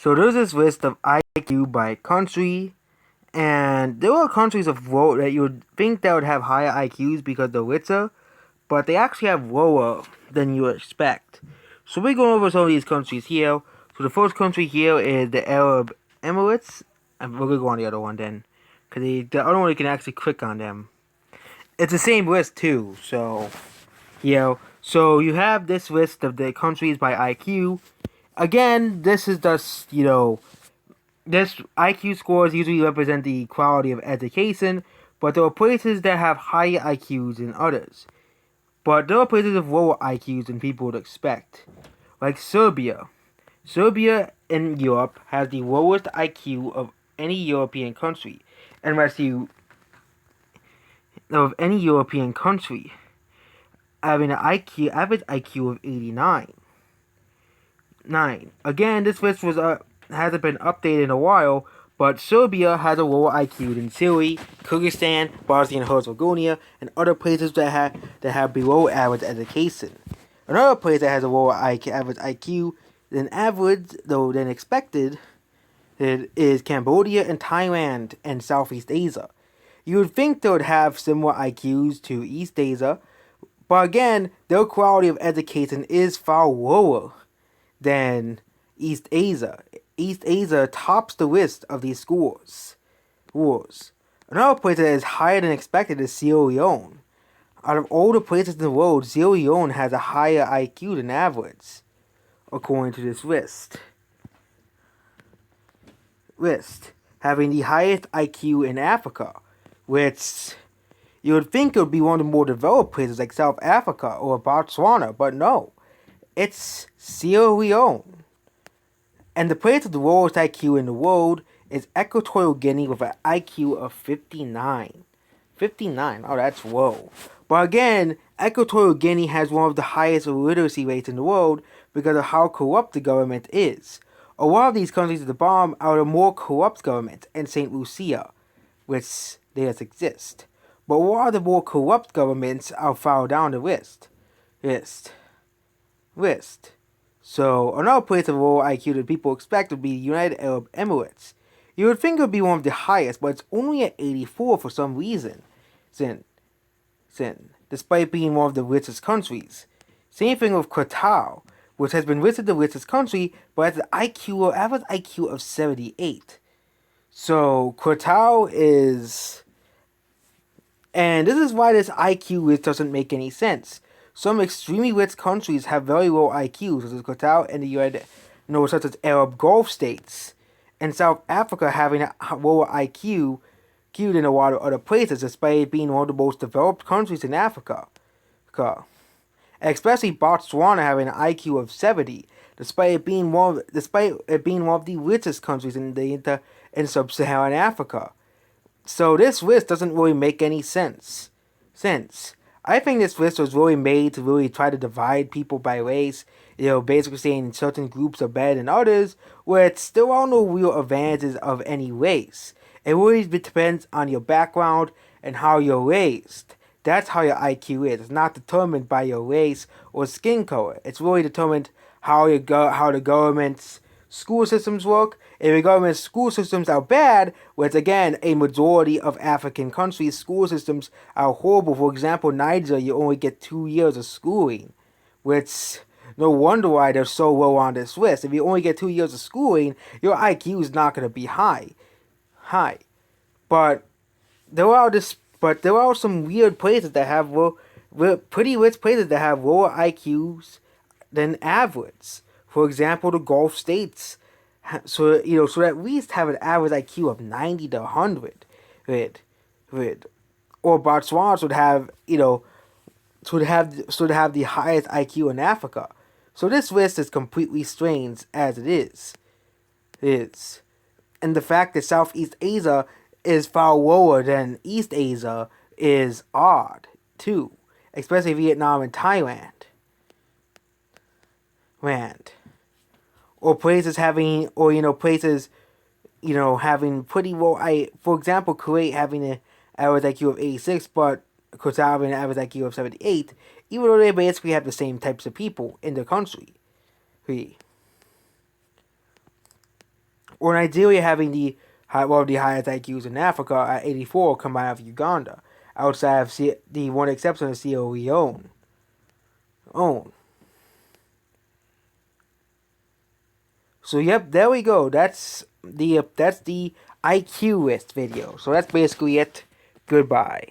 So there's this list of IQ by country, and there are countries of low that you would think that would have higher IQs because they're richer, but they actually have lower than you would expect. So we're going over some of these countries here. So the first country here is the Arab Emirates, and we're gonna go on the other one then, because the other one you can actually click on them. It's the same list too. So you have this list of the countries by IQ. Again, this is just this IQ scores usually represent the quality of education, but there are places that have higher IQs than others. But there are places with lower IQs than people would expect, like Serbia. Serbia in Europe has the lowest IQ of any European country, and having an average IQ of 89. Again, this list hasn't been updated in a while, but Serbia has a lower IQ than Chile, Kyrgyzstan, Bosnia and Herzegovina, and other places that have below average education. Another place that has a lower average IQ than expected, is Cambodia and Thailand and Southeast Asia. You would think they would have similar IQs to East Asia, but again, their quality of education is far lower than East Asia. East Asia tops the list of these scores. Another place that is higher than expected is Sierra Leone. Out of all the places in the world, Sierra Leone has a higher IQ than average, according to this list. Having the highest IQ in Africa, which you would think it would be one of the more developed places like South Africa or Botswana, but no. It's Sierra Leone. And the place with the lowest IQ in the world is Equatorial Guinea with an IQ of 59. 59, oh that's low. But again, Equatorial Guinea has one of the highest literacy rates in the world because of how corrupt the government is. A lot of these countries at the bottom are the more corrupt governments, and St. Lucia, which they just exist. But a lot of the more corrupt governments are far down the list. So another place of lower IQ that people expect would be the United Arab Emirates. You would think it would be one of the highest, but it's only at 84 for some reason. Despite being one of the richest countries. Same thing with Qatar, which has been listed the richest country, but has an average IQ of 78. So Qatar is, and this is why this IQ list doesn't make any sense. Some extremely rich countries have very low IQs, such as Qatar and the United, such as Arab Gulf states, and South Africa having a lower IQ than a lot of other places, despite being one of the most developed countries in Africa. Especially Botswana having an IQ of 70, despite it being one of the richest countries in sub-Saharan Africa. So this list doesn't really make any sense. I think this list was really made to really try to divide people by race, basically saying certain groups are better than others, where there are no real advantages of any race. It really depends on your background and how you're raised. That's how your IQ is. It's not determined by your race or skin color. It's really determined how the government's school systems work. If the government's school systems are bad, which again, a majority of African countries' school systems are horrible. For example, Nigeria, you only get 2 years of schooling, which no wonder why they're so low on this list. If you only get 2 years of schooling, your IQ is not going to be high. But there are some weird places that have pretty rich places that have lower IQs than average. For example, the Gulf states, so at least have an average IQ of 90 to 100. Or Botswana would have the highest IQ in Africa. So this list is completely strange as it is. And the fact that Southeast Asia is far lower than East Asia is odd too, especially Vietnam and Thailand. Or places having pretty low for example, Kuwait having an average IQ of 86, but Qatar having an average IQ of 78, even though they basically have the same types of people in the country. or Nigeria having the highest IQs in Africa at 84, combined with Uganda, outside of the one exception of Sierra Leone. So yep, there we go. That's the IQ list video. So that's basically it. Goodbye.